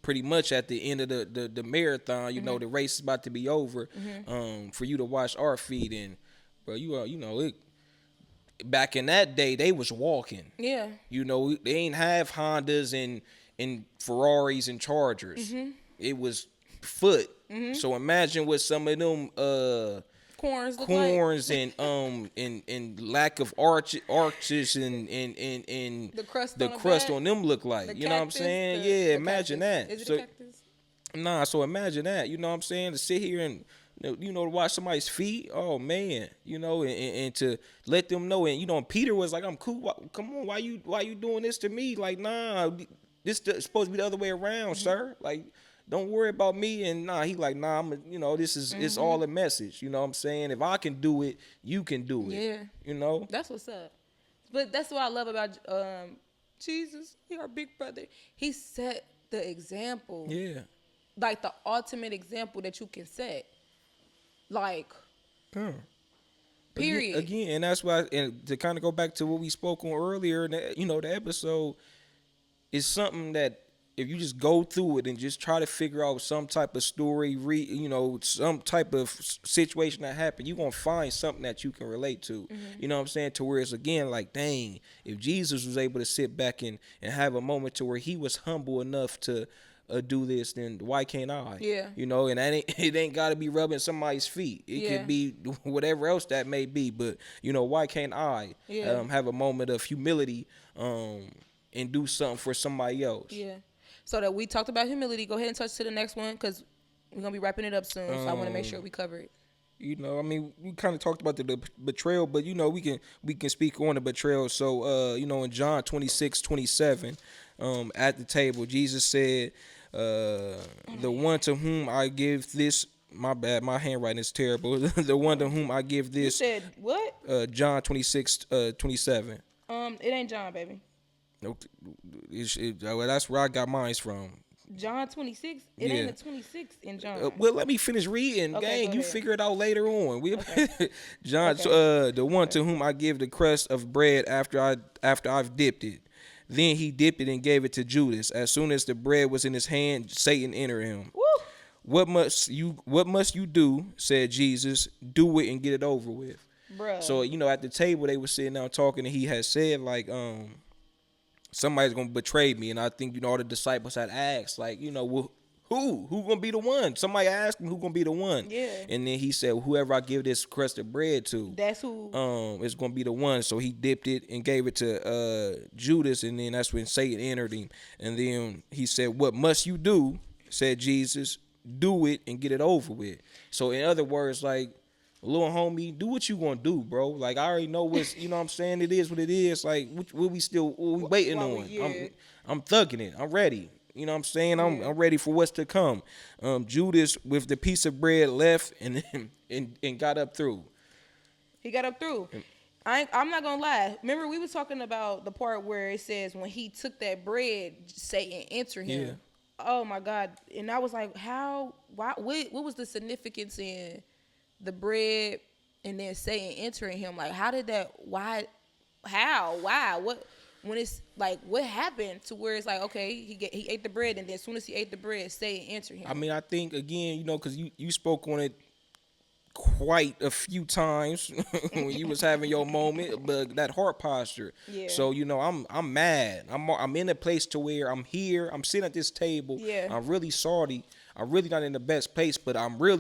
pretty much at the end of the marathon, the race is about to be over. For you to wash our feet, and bro, back in that day they was walking. Yeah. They ain't have Hondas and Ferraris and Chargers. It was foot. So imagine what some of them corns and lack of arches and the crust on them look like. The you know what I'm cactus, saying? the Imagine cactus. that. Is it a cactus? Nah, so imagine that. You know what I'm saying? To sit here and to watch somebody's feet. Oh man, and to let them know. And Peter was like, "I'm cool. Come on, why you doing this to me? Like, nah, this is supposed to be the other way around, sir. Like, don't worry about me." And he like, nah, this is it's all a message. You know what I'm saying? If I can do it, you can do it. Yeah. That's what's up. But that's what I love about Jesus. He our big brother. He set the example. Yeah. Like the ultimate example that you can set. Like, period. Again, and that's why, and to kind of go back to what we spoke on earlier, the episode is something that if you just go through it and just try to figure out some type of story, some type of situation that happened, you're going to find something that you can relate to. You know what I'm saying? To where it's, again, like, dang, if Jesus was able to sit back and have a moment to where he was humble enough to do this, then why can't I? Yeah. And it ain't got to be rubbing somebody's feet. It could be whatever else that may be. But, why can't I have a moment of humility and do something for somebody else? Yeah. So that we talked about humility. Go ahead and touch to the next one because we're going to be wrapping it up soon. So I want to make sure we cover it. We kind of talked about the betrayal, but, we can speak on the betrayal. So, in John 26:27, at the table, Jesus said, the one to whom I give this, my bad, my handwriting is terrible. The one to whom I give this. You said what? John 26:27. It ain't John, baby. That's where I got mine from. John 26? It ain't a 26 in John. Well, let me finish reading. Okay, Gang, you figure it out later on. Okay. John, the one to whom I give the crust of bread after I've dipped it. Then he dipped it and gave it to Judas. As soon as the bread was in his hand, Satan entered him. Woo! What must you do? Said Jesus. Do it and get it over with. Bruh. So, at the table they were sitting down talking, and he had said, like, somebody's gonna betray me. And I think, all the disciples had asked, like, well, who gonna be the one? Somebody asked him who gonna be the one. Yeah. And then he said, whoever I give this crust of bread to, that's who is gonna be the one. So he dipped it and gave it to Judas, and then that's when Satan entered him. And then he said, what must you do? Said Jesus. Do it and get it over with. So in other words, like, little homie, do what you gonna do, bro. Like, I already know what's, what I'm saying? It is what it is. Like, what we waiting on? I'm thugging it. I'm ready. You know what I'm saying? I'm ready for what's to come. Judas, with the piece of bread, left and got up through. He got up through. I'm not gonna lie. Remember, we was talking about the part where it says when he took that bread, Satan entered him. Yeah. Oh my God! And I was like, how? Why? What was the significance in the bread and then Satan entering him? Like, how did that? Why? How? Why? What? When it's like, what happened to where it's like, okay, he ate the bread, and then as soon as he ate the bread, Satan entered him. I mean, I think, again, because you spoke on it quite a few times when you was having your moment, but that heart posture. Yeah. So, I'm mad. I'm in a place to where I'm here. I'm sitting at this table. Yeah. I'm really sorry. I'm really not in the best place, but I'm on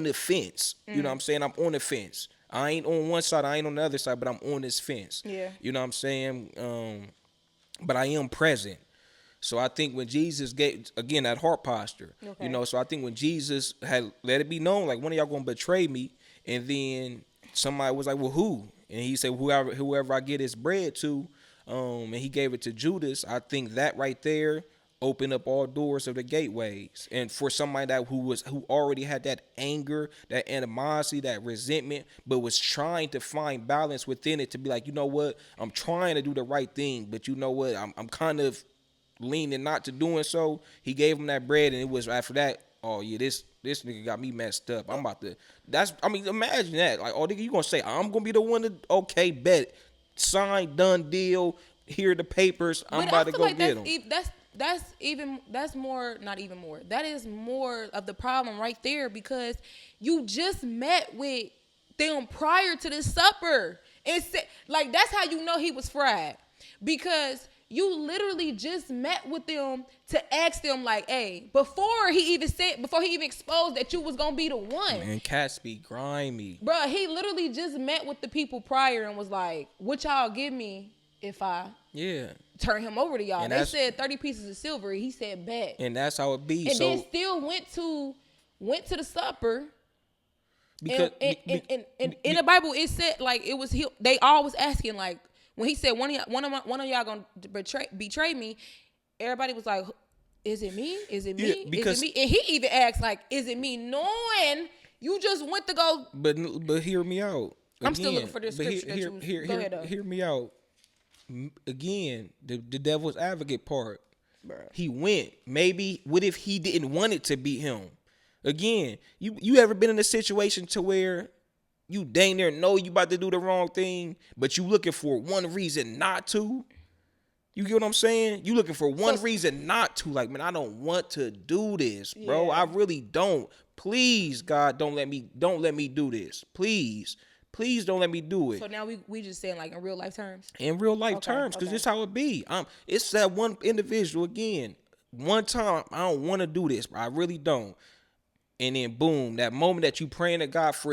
the fence. You know what I'm saying? I'm on the fence. I ain't on one side, I ain't on the other side, but I'm on this fence. Yeah. You know what I'm saying? But I am present. So I think when Jesus gave, again, that heart posture, Okay. you know, so I think when Jesus had let it be known, like, one of y'all going to betray me, and then somebody was like, well, who? And he said, whoever I get his bread to, and he gave it to Judas. I think that right there opened up all doors of the gateways. And for somebody that who already had that anger, that animosity, that resentment, but was trying to find balance within it to be like, you know what, I'm trying to do the right thing, but you know what, I'm kind of leaning not to doing so. He gave him that bread, and it was after that, oh yeah, this nigga got me messed up. I'm about to, imagine that. Like, oh nigga, you gonna say I'm gonna be the one to, okay, bet, sign, done deal, here are the papers, I'm about to go get them. That's more, not even more. That is more of the problem right there, because you just met with them prior to this supper. And like, that's how you know he was fried, because you literally just met with them to ask them, like, hey, before he even exposed that you was gonna be the one. Man, cats be grimy. Bruh, he literally just met with the people prior and was like, what y'all give me if I turn him over to y'all? And they said 30 pieces of silver. He said bet. And that's how it be. And then still went to the supper. Because and in the Bible it said, like, it was they all was asking, like, when he said one of y'all gonna betray me, everybody was like, is it me? Is it me? Is it me? And he even asked, like, is it me? Knowing you just went to go. But hear me out. I'm still looking for the scripture go ahead, though. Hear me out. Again, the devil's advocate part. Bruh. He went. Maybe, what if he didn't want it to be him? Again, you ever been in a situation to where you dang near know you about to do the wrong thing, but you looking for one reason not to? You get what I'm saying? You looking for one reason not to. Like, man, I don't want to do this, bro. Yeah. I really don't. Please, God, don't let me do this. Please don't let me do it. So now we just saying, like, in real life terms? In real life terms, because this how it be. It's that one individual, again, one time, I don't want to do this, bro. I really don't. And then boom, that moment that you praying to God for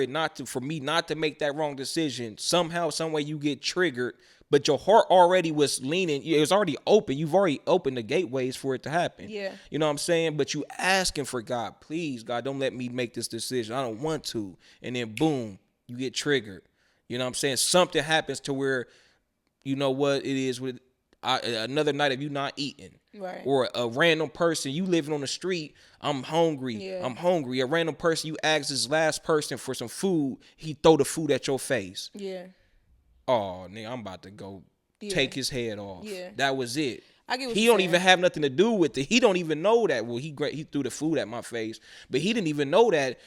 me not to make that wrong decision, somehow, some way you get triggered, but your heart already was leaning, it was already open. You've already opened the gateways for it to happen. Yeah. You know what I'm saying? But you asking for God, please, God, don't let me make this decision. I don't want to. And then boom, you get triggered. You know what I'm saying? Something happens to where, you know what it is with another night of you not eating. Right. Or a random person, you living on the street, I'm hungry. Yeah. I'm hungry. A random person, you ask this last person for some food, he throw the food at your face. Yeah. Oh, nigga, I'm about to go take his head off. Yeah. That was it. I get what he don't even have nothing to do with it. He don't even know that. Well, he threw the food at my face, but he didn't even know that.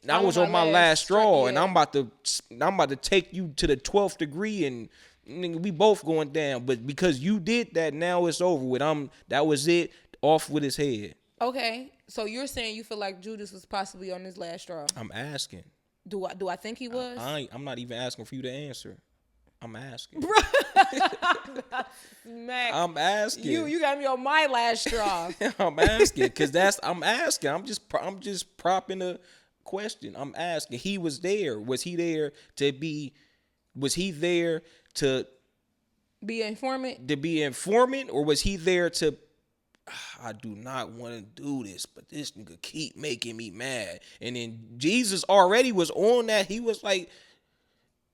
I was on my last straw, and I'm about to take you to the 12th degree, and nigga, we both going down. But because you did that, now it's over with. That was it. Off with his head. Okay, so you're saying you feel like Judas was possibly on his last straw? I'm asking. Do I think he was? I'm not even asking for you to answer. I'm asking. I'm asking. You got me on my last straw. I'm asking because I'm asking. I'm just propping a question. I'm asking. He was there. Was he there to be? Was he there to be an informant? To be an informant, or was he there to? I do not want to do this, but this nigga keep making me mad. And then Jesus already was on that. He was like,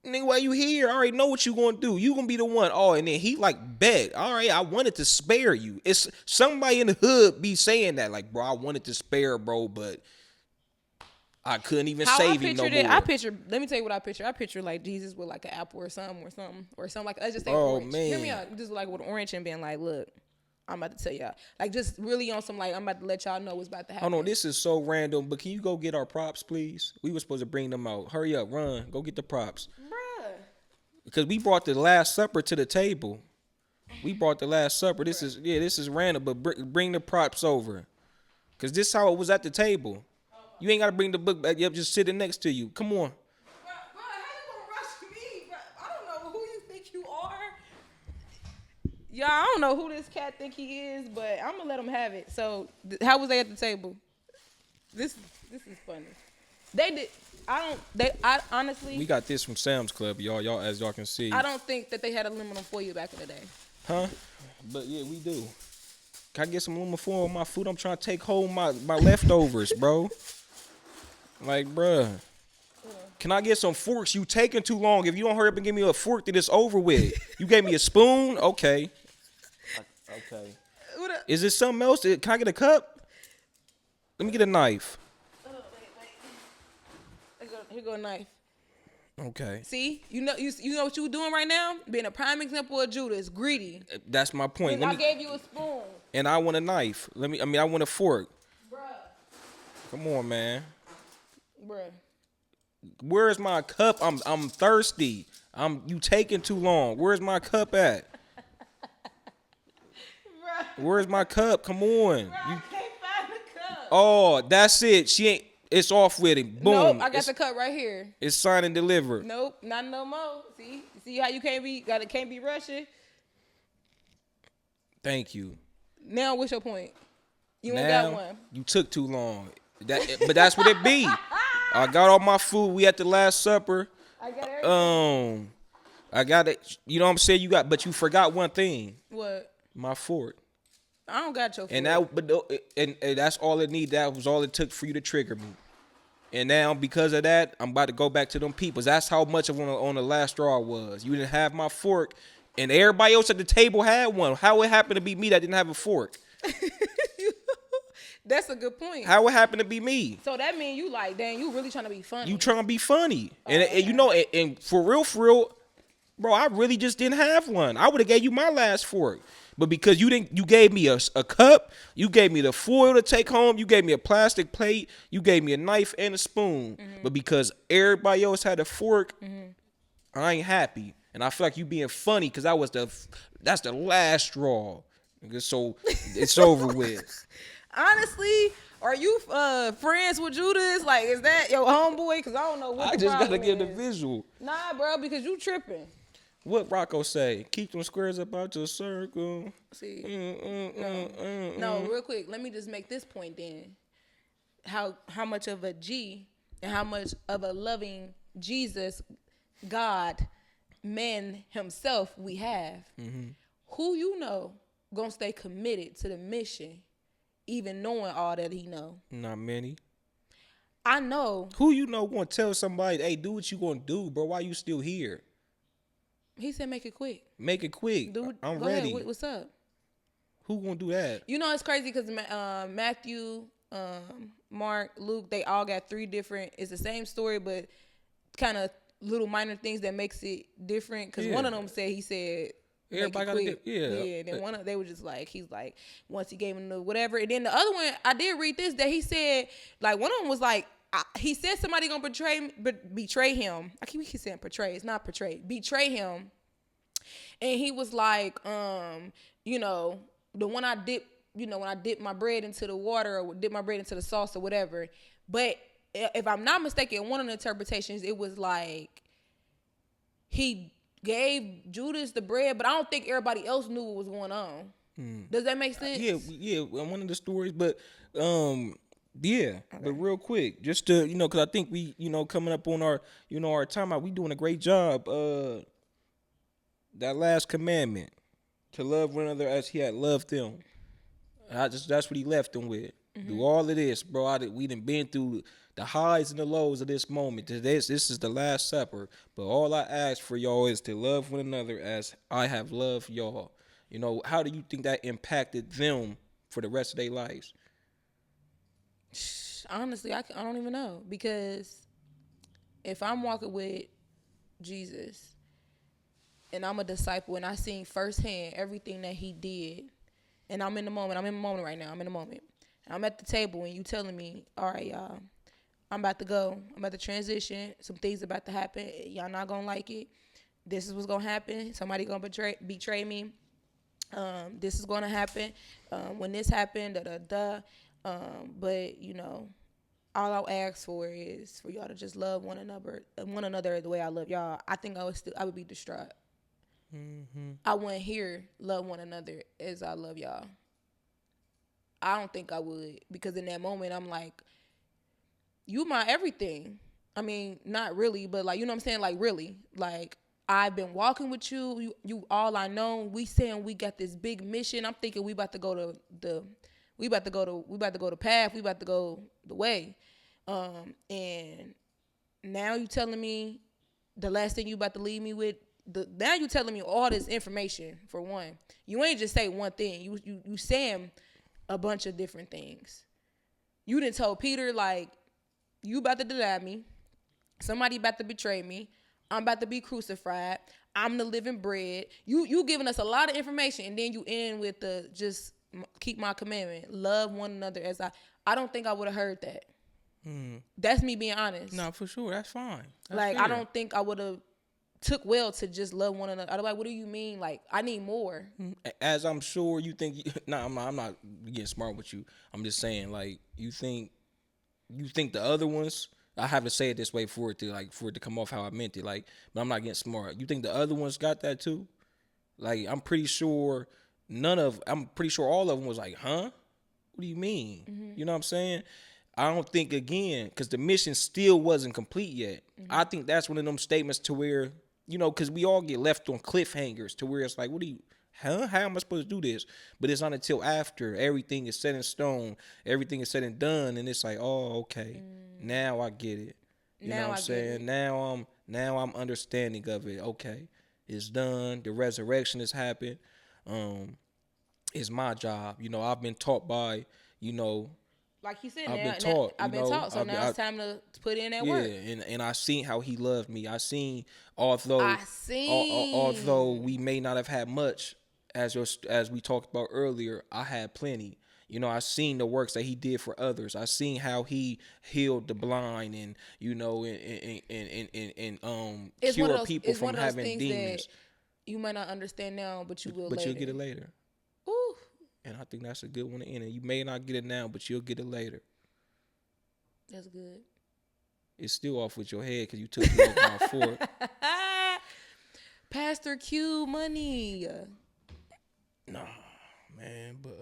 nigga, why you here? I already know what you gonna do. You gonna be the one. Oh, and then he like, bet. All right, I wanted to spare you. It's somebody in the hood be saying that, like, bro, I wanted to spare, bro, but I couldn't even save him no more. Let me tell you what I picture. I picture like Jesus with like an apple or something. Like, let's just say orange. Man. Hear me out. Just like with orange and being like, look, I'm about to tell y'all. Like, just really on some, like, I'm about to let y'all know what's about to happen. Hold on, this is so random, but can you go get our props, please? We were supposed to bring them out. Hurry up, run. Go get the props. Bruh. Because we brought the Last Supper to the table. We brought the Last Supper. This is random, but bring the props over. Because this is how it was at the table. You ain't got to bring the book back. Yep, just sitting next to you. Come on. Bro, how you going to rush me? Bro, I don't know who you think you are. Y'all, I don't know who this cat think he is, but I'm gonna let him have it. So, how was they at the table? This is funny. I honestly. We got this from Sam's Club, y'all, as y'all can see. I don't think that they had aluminum foil back in the day. Huh? But yeah, we do. Can I get some aluminum foil on my food? I'm trying to take home my leftovers, bro. Like, bruh. Can I get some forks? You taking too long. If you don't hurry up and give me a fork, then it's over with. You gave me a spoon? Okay. Okay. Is this something else? Can I get a cup? Let me get a knife. Here go a knife. Okay. See, you know what you were doing right now? Being a prime example of Judas, greedy. That's my point. I gave you a spoon. And I want a knife. I want a fork. Bruh. Come on, man. Bruh. Where's my cup? I'm thirsty. You taking too long. Where's my cup at? Where's my cup? Come on. Bruh, I can't find the cup. Oh, that's it. She ain't. It's off with it. Boom. Nope, I got the cup right here. It's signed and delivered. Nope, not no more. See how you can't be rushing. Thank you. Now, what's your point? You ain't got one. You took too long. But that's what it be. I got all my food. We at the Last Supper. I got everything. I got it. You know what I'm saying? But you forgot one thing. What? My fork. I don't got your fork. And that's all it needed. That was all it took for you to trigger me. And now because of that, I'm about to go back to them peoples. That's how much of on the last straw I was. You didn't have my fork, and everybody else at the table had one. How it happened to be me that didn't have a fork? That's a good point. How it happened to be me? So that means you like, dang, you really trying to be funny. You trying to be funny. And you know, and for real, bro, I really just didn't have one. I would have gave you my last fork. But because you gave me a cup, you gave me the foil to take home, you gave me a plastic plate, you gave me a knife and a spoon. Mm-hmm. But because everybody else had a fork, I ain't happy. And I feel like you being funny because that's the last straw. So it's over with. Honestly, are you friends with Judas? Like, is that your homeboy? Because I don't know what the problem gotta get the is. visual. Nah, bro, because you tripping. What Rocco say? Keep them squares up out your circle. See, no, real quick. Let me just make this point then. How much of a G and how much of a loving Jesus, God, man himself we have. Mm-hmm. Who you know gonna stay committed to the mission, even knowing all that he know? Not many. I know. Who you know gonna tell somebody, hey, do what you gonna do, bro? Why you still here? He said make it quick. Make it quick. Dude, I'm go ready. ahead. What's up? Who gonna do that? You know, it's crazy because Matthew, Mark, Luke, they all got three different, it's the same story, but kind of little minor things that makes it different. Because one of them he said, everybody got to get, and then they were just like, he's like, once he gave him the whatever. And then the other one, I did read this, that he said, like, one of them was like, he said somebody gonna betray him. I keep saying portray. It's not portray. Betray him. And he was like, you know, the one I dip, you know, when I dip my bread into the water or dip my bread into the sauce or whatever. But if I'm not mistaken, one of the interpretations, it was like he gave Judas the bread, but I don't think everybody else knew what was going on. Does that make sense? Yeah. One of the stories, but yeah, okay. But real quick, just to, you know, because I think we, you know, coming up on our, you know, our time out, we doing a great job. That last commandment, to love one another as he had loved them. That's what he left them with. Mm-hmm. Through all of this, bro, we done been through the highs and the lows of this moment. This is the Last Supper. But all I ask for y'all is to love one another as I have loved y'all. You know, how do you think that impacted them for the rest of their lives? Honestly, I don't even know, because if I'm walking with Jesus and I'm a disciple and I seen firsthand everything that he did, and I'm in the moment right now. I'm in the moment. I'm at the table and you telling me, all right, y'all, I'm about to go. I'm about to transition. Some things about to happen. Y'all not gonna like it. This is what's gonna happen. Somebody gonna betray me. This is gonna happen. When this happened, but you know, all I'll ask for is for y'all to just love one another the way I love y'all. I think I would be distraught. Mm-hmm. I wouldn't hear love one another as I love y'all. I don't think I would, because in that moment I'm like, you my everything. I mean, not really, but like, you know what I'm saying? Like, really, like, I've been walking with you. You all I know. We saying we got this big mission. I'm thinking we about to go to the path. We about to go the way. And now you telling me the last thing you about to leave me with. Now you telling me all this information. For one, you ain't just say one thing. You saying a bunch of different things. You done told Peter, like, you about to deny me. Somebody about to betray me. I'm about to be crucified. I'm the living bread. You giving us a lot of information, and then you end with the just keep my commandment. Love one another as I don't think I would have heard that. That's me being honest. No, for sure. That's fine. That's like, fair. I don't think I would have took well to just love one another. I'm like, what do you mean? Like, I need more. As I'm sure you think. I'm not getting smart with you. I'm just saying, like, you think the other ones. I have to say it this way for it to come off how I meant it. Like, but I'm not getting smart. You think the other ones got that too? Like, I'm pretty sure all of them was like, huh? What do you mean? Mm-hmm. You know what I'm saying? I don't think, again, because the mission still wasn't complete yet. Mm-hmm. I think that's one of them statements to where, because we all get left on cliffhangers to where it's like, how am I supposed to do this? But it's not until after everything is set in stone, everything is said and done, and it's like, oh, okay, now I get it. You know what I'm saying? Now I'm understanding of it. Okay, it's done. The resurrection has happened. It's my job. I've been taught by, like he said, I've been taught. So now it's time to put in that work. Yeah, and I seen how he loved me. Although we may not have had much, as we talked about earlier, I had plenty. I seen the works that he did for others. I seen how he healed the blind and cure people from having demons. You might not understand now, but you will. But later. You'll get it later. Ooh. And I think that's a good one to end. And you may not get it now, but you'll get it later. That's good. It's still off with your head because you took the off for it. Pastor Q money. Nah, man. But,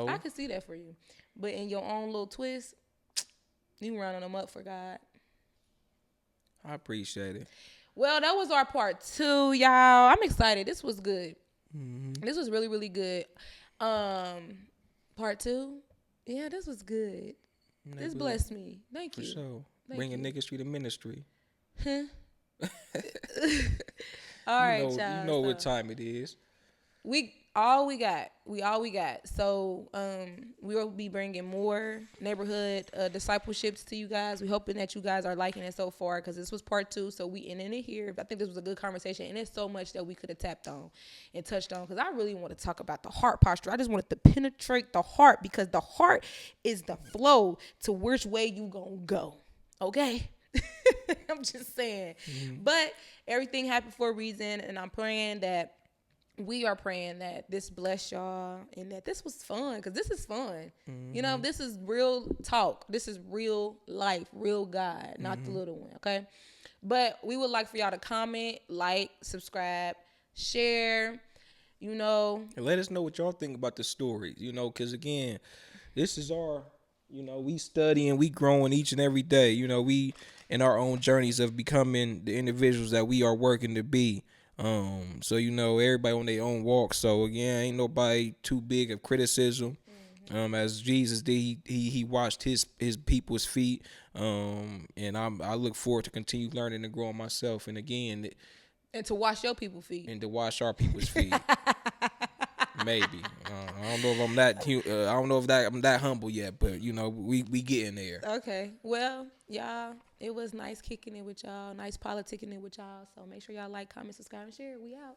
I can see that for you. But in your own little twist, you rounding them up for God. I appreciate it. Well, that was our part 2, y'all. I'm excited. This was good. Mm-hmm. This was really, really good. Part 2, yeah, this was good. This blessed me. Thank you. For sure. Bringing niggas to the ministry. Huh? All right, y'all. You know what time it is. We all we got. So we will be bringing more neighborhood discipleships to you guys. We're hoping that you guys are liking it so far because this was part 2. So we ending it here. I think this was a good conversation, and there's so much that we could have tapped on and touched on because I really want to talk about the heart posture. I just wanted to penetrate the heart because the heart is the flow to which way you gonna go. Okay. I'm just saying. Mm-hmm. But everything happened for a reason, and we are praying that this bless y'all and that this was fun because this is fun. Mm-hmm. This is real talk. This is real life, real God, not the little one, okay? But we would like for y'all to comment, like, subscribe, share, And let us know what y'all think about the story, because, again, this is our, we study and we growing each and every day. We in our own journeys of becoming the individuals that we are working to be. So everybody on their own walk. So again, ain't nobody too big of criticism. As Jesus did, he washed his people's feet. And I look forward to continue learning and growing myself. And again, and to wash your people's feet. And to wash our people's feet. Maybe. I don't know if I'm that. I don't know if I'm that humble yet, but we getting there. Okay. Well, y'all, it was nice kicking it with y'all. Nice politicking it with y'all. So make sure y'all like, comment, subscribe, and share. We out.